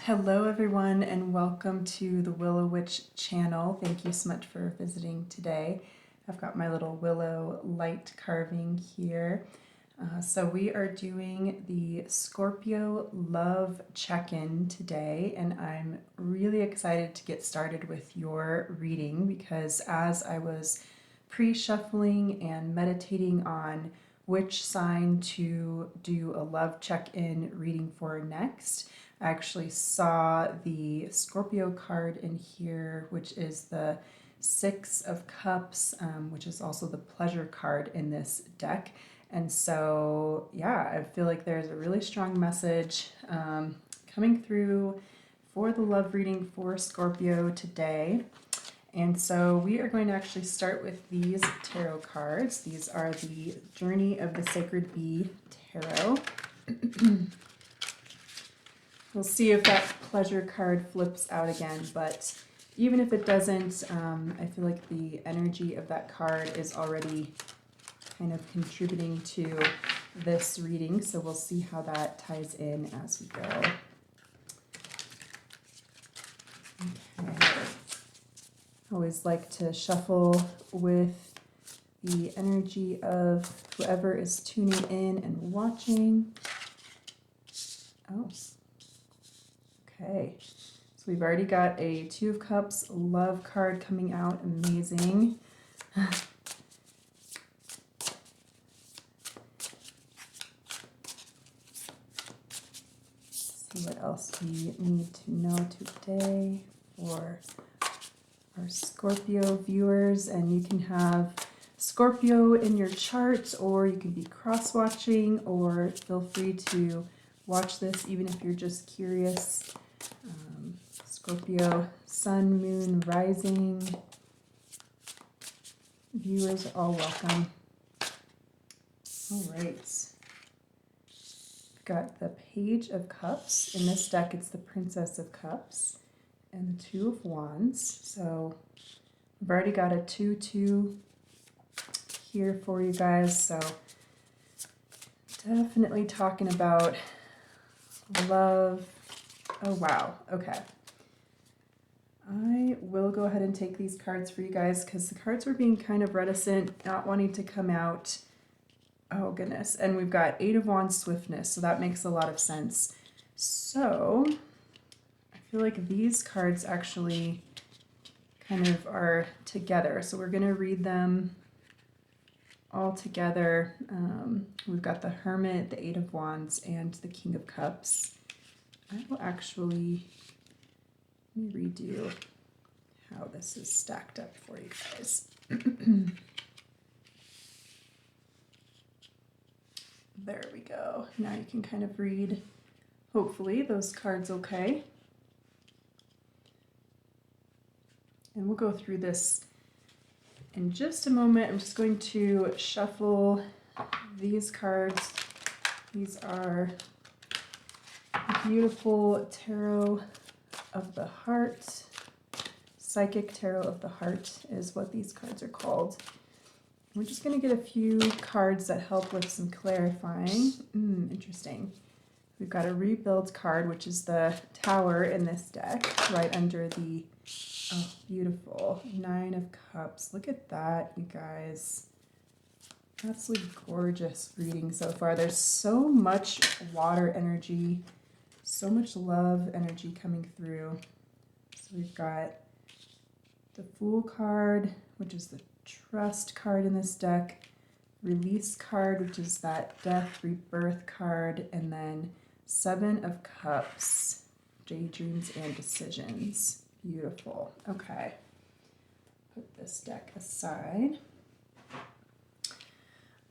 Hello everyone and welcome to the Willow Witch channel. Thank you so much for visiting today. I've got my little willow light carving here. So we are doing the Scorpio love check-in today, and I'm really excited to get started with your reading because as I was pre-shuffling and meditating on which sign to do a love check-in reading for next, I actually saw the Scorpio card in here, which is the Six of Cups, which is also the pleasure card in this deck. And so, yeah, I feel like there's a really strong message coming through for the love reading for Scorpio today. And so we are going to actually start with these tarot cards. These are the Journey of the Sacred Bee Tarot. We'll see if that pleasure card flips out again, but even if it doesn't, I feel like the energy of that card is already kind of contributing to this reading, so we'll see how that ties in as we go. Okay. I always like to shuffle with the energy of whoever is tuning in and watching. Oh. Okay, so we've already got a Two of Cups love card coming out. Amazing. See what else we need to know today for our Scorpio viewers. And you can have Scorpio in your chart, or you can be cross-watching, or feel free to watch this even if you're just curious. Scorpio, Sun, Moon, Rising viewers are all welcome. All right. We've got the Page of Cups. In this deck, it's the Princess of Cups and the Two of Wands. So I've already got a 2-2 here for you guys. So definitely talking about love. Oh, wow. Okay. I will go ahead and take these cards for you guys because the cards were being kind of reticent, not wanting to come out. Oh, goodness. And we've got Eight of Wands Swiftness, so that makes a lot of sense. So I feel like these cards actually kind of are together. So we're going to read them all together. We've got the Hermit, the Eight of Wands, and the King of Cups. I will actually... let me redo how this is stacked up for you guys. There we go. Now you can kind of read, hopefully, those cards okay. And we'll go through this in just a moment. I'm just going to shuffle these cards. These are beautiful tarot of the heart. Psychic Tarot of the Heart is what these cards are called. We're just going to get a few cards that help with some clarifying. Interesting. We've got a Rebuild card, which is the Tower in this deck, right under the, oh, beautiful Nine of Cups. Look at that, you guys. Absolutely gorgeous reading so far. There's so much water energy, so much love energy coming through. So we've got the Fool card, which is the Trust card in this deck, Release card, which is that Death Rebirth card, and then Seven of Cups, Daydreams and Decisions. Beautiful. Okay. Put this deck aside.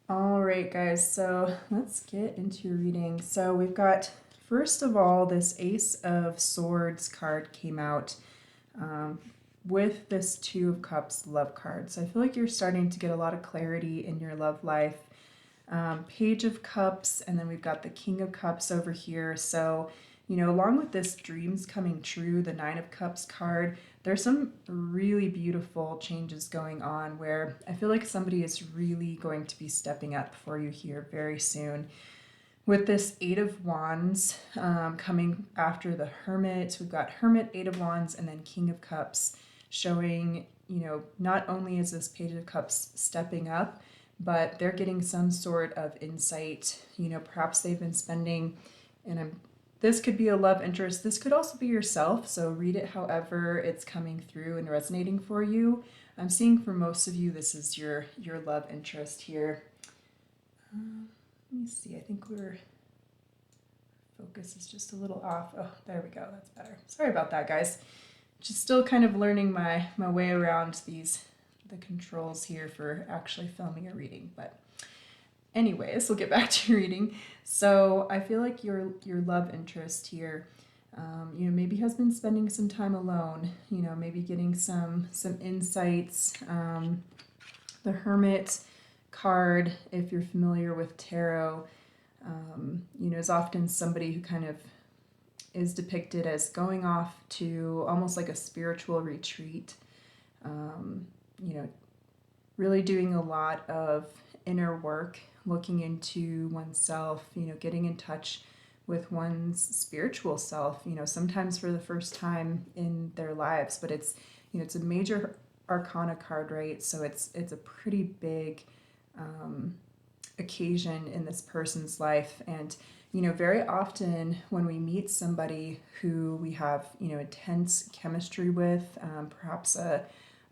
All right, guys, so let's get into your reading. So we've got, first of all, this Ace of Swords card came out with this Two of Cups love card. So I feel like you're starting to get a lot of clarity in your love life. Page of Cups, and then we've got the King of Cups over here. So, you know, along with this dreams coming true, the Nine of Cups card, there's some really beautiful changes going on where I feel like somebody is really going to be stepping up for you here very soon. with this Eight of Wands coming after the Hermit. We've got Hermit, Eight of Wands, and then King of Cups, showing, not only is this Page of Cups stepping up, but they're getting some sort of insight. Perhaps they've been spending, this could be a love interest. This could also be yourself. So read it however it's coming through and resonating for you. I'm seeing for most of you, this is your love interest here. Let me see. I think focus is just a little off. Oh, there we go. That's better. Sorry about that, guys. Just still kind of learning my way around the controls here for actually filming a reading. But anyways, we'll get back to reading. So I feel like your love interest here, maybe has been spending some time alone. Maybe getting some insights. The Hermit card, if you're familiar with tarot, is often somebody who kind of is depicted as going off to almost like a spiritual retreat, really doing a lot of inner work, looking into oneself, getting in touch with one's spiritual self, sometimes for the first time in their lives. But it's, it's a major arcana card, right? So it's a pretty big occasion in this person's life. And very often when we meet somebody who we have intense chemistry with, perhaps a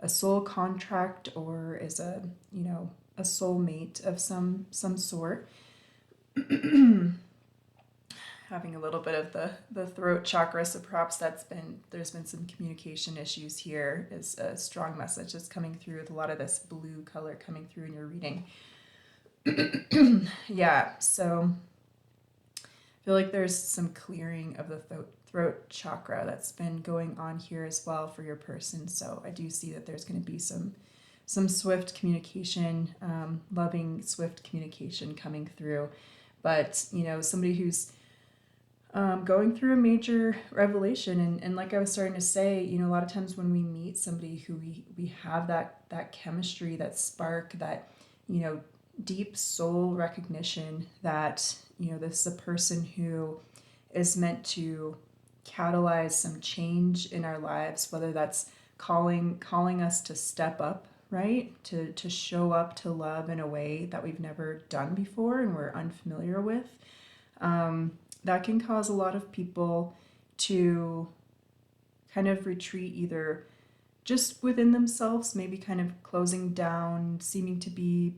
soul contract, or is a soulmate of some sort, having a little bit of the throat chakra, so perhaps there's been some communication issues here, is a strong message that's coming through with a lot of this blue color coming through in your reading. Yeah, so I feel like there's some clearing of the throat chakra that's been going on here as well for your person. So I do see that there's going to be some swift communication, loving swift communication coming through. But somebody who's going through a major revelation, and like I was starting to say, a lot of times when we meet somebody who we have that chemistry, that spark, that deep soul recognition that this is a person who is meant to catalyze some change in our lives, whether that's calling us to step up, right, to show up to love in a way that we've never done before and we're unfamiliar with. That can cause a lot of people to kind of retreat, either just within themselves, maybe kind of closing down, seeming to be,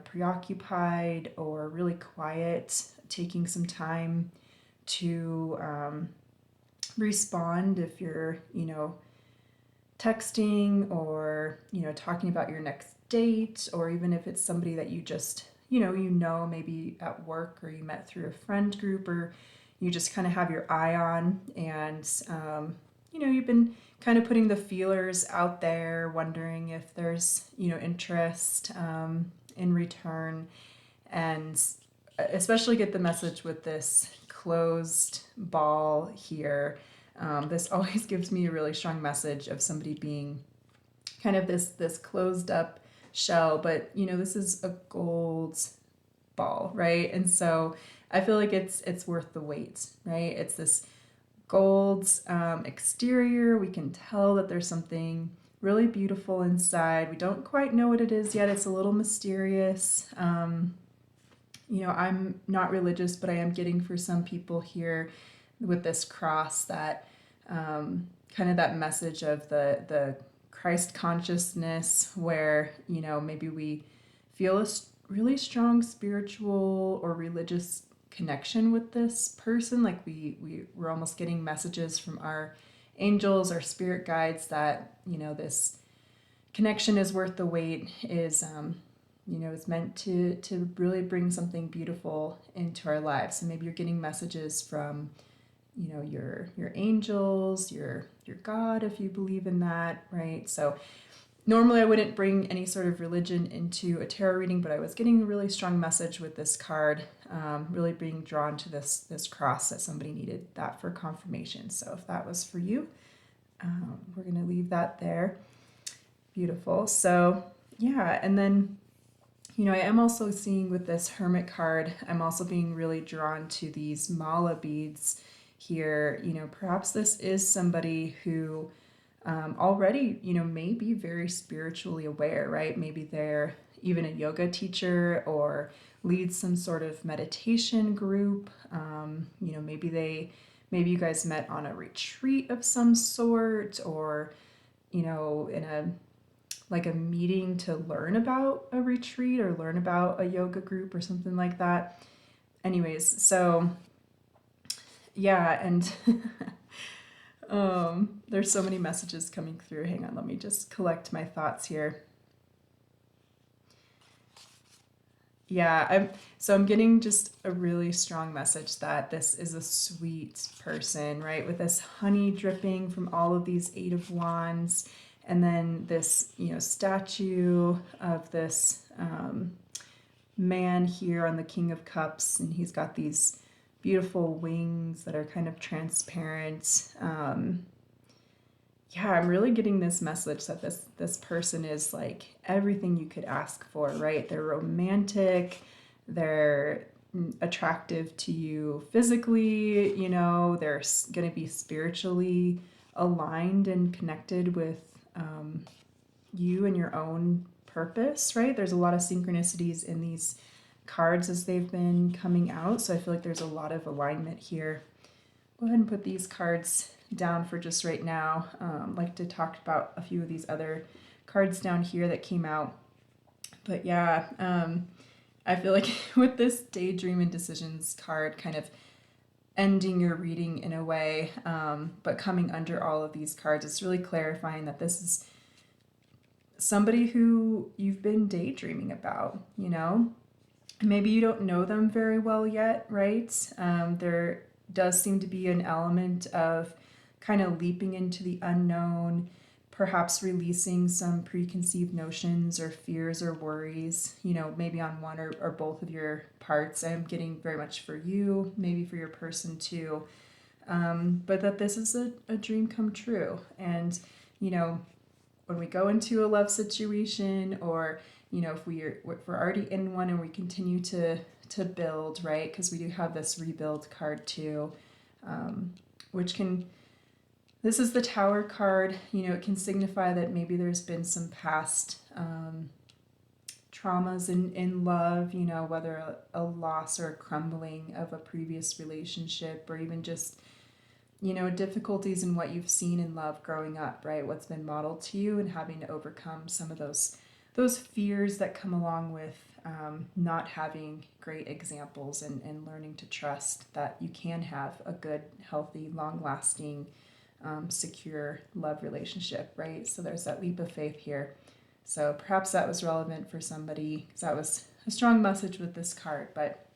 preoccupied or really quiet, taking some time to respond if you're, texting or, talking about your next date, or even if it's somebody that you just, maybe at work, or you met through a friend group, or you just kind of have your eye on, and, you've been kind of putting the feelers out there, wondering if there's, interest in return, and especially get the message with this closed ball here. This always gives me a really strong message of somebody being kind of this closed up shell, but this is a gold ball, right? And so I feel like it's worth the wait, right? It's this gold exterior. We can tell that there's something really beautiful inside. We don't quite know what it is yet. It's a little mysterious. I'm not religious, but I am getting for some people here with this cross that kind of that message of the Christ consciousness, where maybe we feel a really strong spiritual or religious connection with this person, like we're almost getting messages from our angels, our spirit guides, that this connection is worth the wait, is is meant to really bring something beautiful into our lives. And maybe you're getting messages from your angels, your God, if you believe in that, right? So normally I wouldn't bring any sort of religion into a tarot reading, but I was getting a really strong message with this card, really being drawn to this cross, that somebody needed that for confirmation. So if that was for you, we're going to leave that there. Beautiful. So yeah, and then, I am also seeing with this Hermit card, I'm also being really drawn to these mala beads here. Perhaps this is somebody who already, may be very spiritually aware, right? Maybe they're even a yoga teacher or leads some sort of meditation group. Maybe you guys met on a retreat of some sort, or, in a meeting to learn about a retreat or learn about a yoga group or something like that. Anyways, so yeah, and there's so many messages coming through. Hang on, let me just collect my thoughts here. Yeah, I'm getting just a really strong message that this is a sweet person, right? With this honey dripping from all of these Eight of Wands, and then this, statue of this man here on the King of Cups, and he's got these beautiful wings that are kind of transparent. Yeah, I'm really getting this message that this person is like everything you could ask for, right? They're romantic, they're attractive to you physically, they're going to be spiritually aligned and connected with you and your own purpose, right? There's a lot of synchronicities in these cards as they've been coming out, so I feel like there's a lot of alignment here. Go ahead and put these cards down for just right now. Like to talk about a few of these other cards down here that came out. But yeah, I feel like with this Daydream and Decisions card kind of ending your reading in a way, but coming under all of these cards, it's really clarifying that this is somebody who you've been daydreaming about, Maybe you don't know them very well yet, right? There does seem to be an element of kind of leaping into the unknown, perhaps releasing some preconceived notions or fears or worries, maybe on one or both of your parts. I'm getting very much for you, maybe for your person too. But that this is a dream come true. And, when we go into a love situation, or, if we're already in one and we continue to build, right? Because we do have this rebuild card too, this is the Tower card. It can signify that maybe there's been some past traumas in love, whether a loss or a crumbling of a previous relationship, or even just, difficulties in what you've seen in love growing up, right? What's been modeled to you, and having to overcome some of those fears that come along with not having great examples, and learning to trust that you can have a good, healthy, long-lasting, secure love relationship, right? So there's that leap of faith here. So perhaps that was relevant for somebody, because that was a strong message with this card. But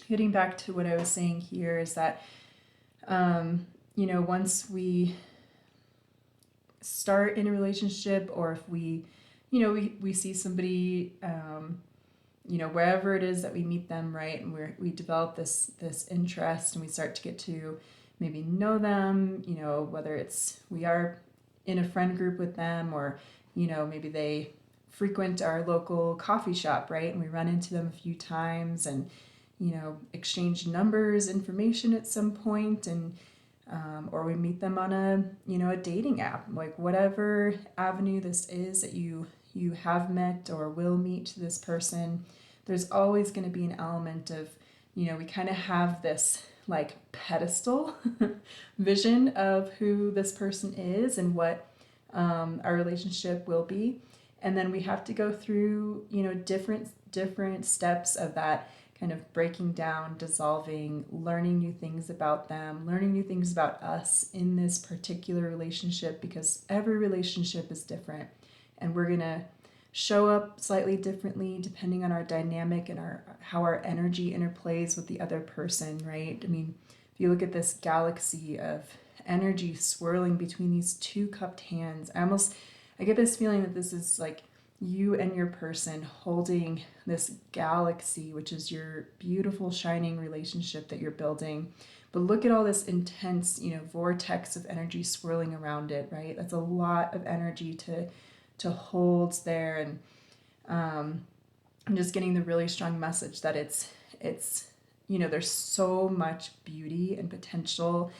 getting back to what I was saying here is that, once we start in a relationship, or if we see somebody, wherever it is that we meet them, right, and we develop this interest, and we start to get to maybe know them, whether it's we are in a friend group with them, or maybe they frequent our local coffee shop, right, and we run into them a few times, and exchange numbers, information at some point, and or we meet them on a dating app, like whatever avenue this is that you have met or will meet this person. There's always going to be an element of, we kind of have this like pedestal vision of who this person is and what our relationship will be. And then we have to go through, different steps of that kind of breaking down, dissolving, learning new things about them, learning new things about us in this particular relationship, because every relationship is different, and we're going to show up slightly differently depending on our dynamic and how our energy interplays with the other person, right? I mean, if you look at this galaxy of energy swirling between these two cupped hands, I get this feeling that this is like you and your person holding this galaxy, which is your beautiful, shining relationship that you're building. But look at all this intense, vortex of energy swirling around it, right? That's a lot of energy to hold there. And I'm just getting the really strong message that it's there's so much beauty and potential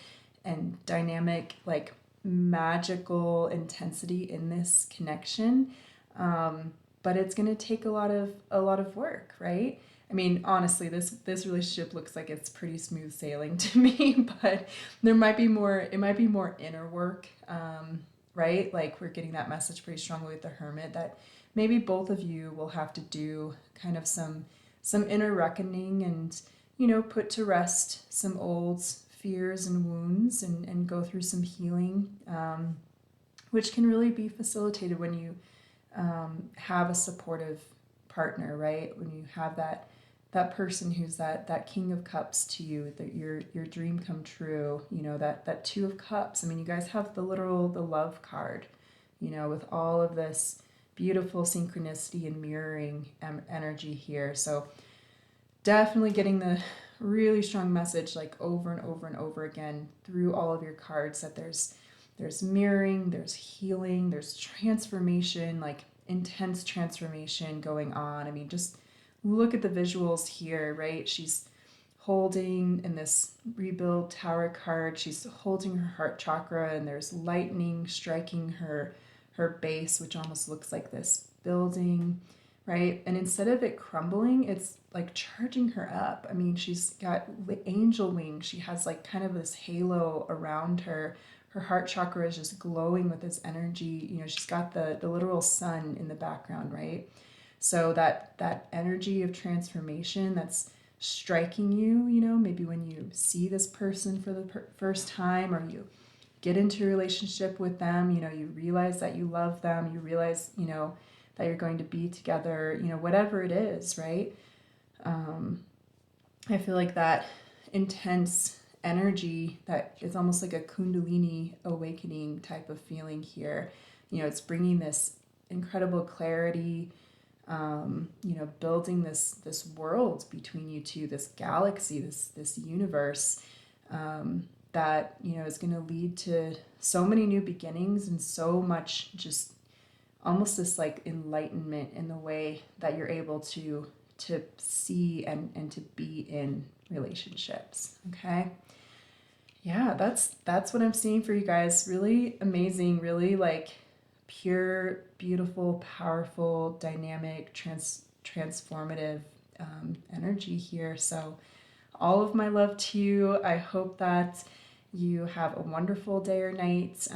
and dynamic, like magical intensity in this connection. But it's going to take a lot of work, right? I mean, honestly, this relationship looks like it's pretty smooth sailing to me, but there might be more. It might be more inner work, right? Like we're getting that message pretty strongly with the Hermit that maybe both of you will have to do kind of some inner reckoning and put to rest some old fears and wounds and go through some healing, which can really be facilitated when you have a supportive partner, right? When you have that person who's that King of Cups to you, that your dream come true, that Two of Cups. I mean, you guys have the love card, with all of this beautiful synchronicity and mirroring energy here. So definitely getting the really strong message, like over and over and over again through all of your cards, that there's mirroring, there's healing, there's transformation, like intense transformation going on. I mean, just look at the visuals here, right? She's holding, in this rebuild tower card, she's holding her heart chakra, and there's lightning striking her base, which almost looks like this building, right? And instead of it crumbling, it's like charging her up. I mean, she's got angel wings. She has like kind of this halo around her. Her heart chakra is just glowing with this energy. She's got the literal sun in the background, right? So that energy of transformation that's striking you, maybe when you see this person for the first time, or you get into a relationship with them, you realize that you love them, you realize, that you're going to be together, whatever it is, right? I feel like that intense energy that is almost like a Kundalini awakening type of feeling here. It's bringing this incredible clarity, building this world between you two, this galaxy, this universe, that is going to lead to so many new beginnings and so much, just almost this like enlightenment in the way that you're able to see and to be in relationships. Okay, yeah, that's what I'm seeing for you guys. Really amazing, really like pure, beautiful, powerful, dynamic, transformative energy here. So all of my love to you. I hope that you have a wonderful day or night.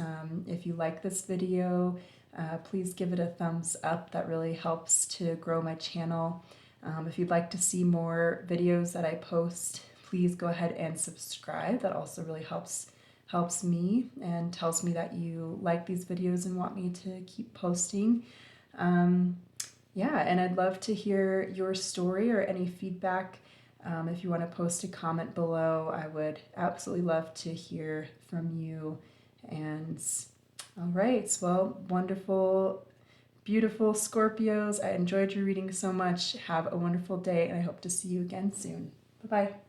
If you like this video, please give it a thumbs up. That really helps to grow my channel. If you'd like to see more videos that I post, please go ahead and subscribe. That also really helps me and tells me that you like these videos and want me to keep posting. Yeah, and I'd love to hear your story or any feedback. If you want to post a comment below, I would absolutely love to hear from you. And all right, well, wonderful, beautiful Scorpios. I enjoyed your reading so much. Have a wonderful day, and I hope to see you again soon. Bye-bye.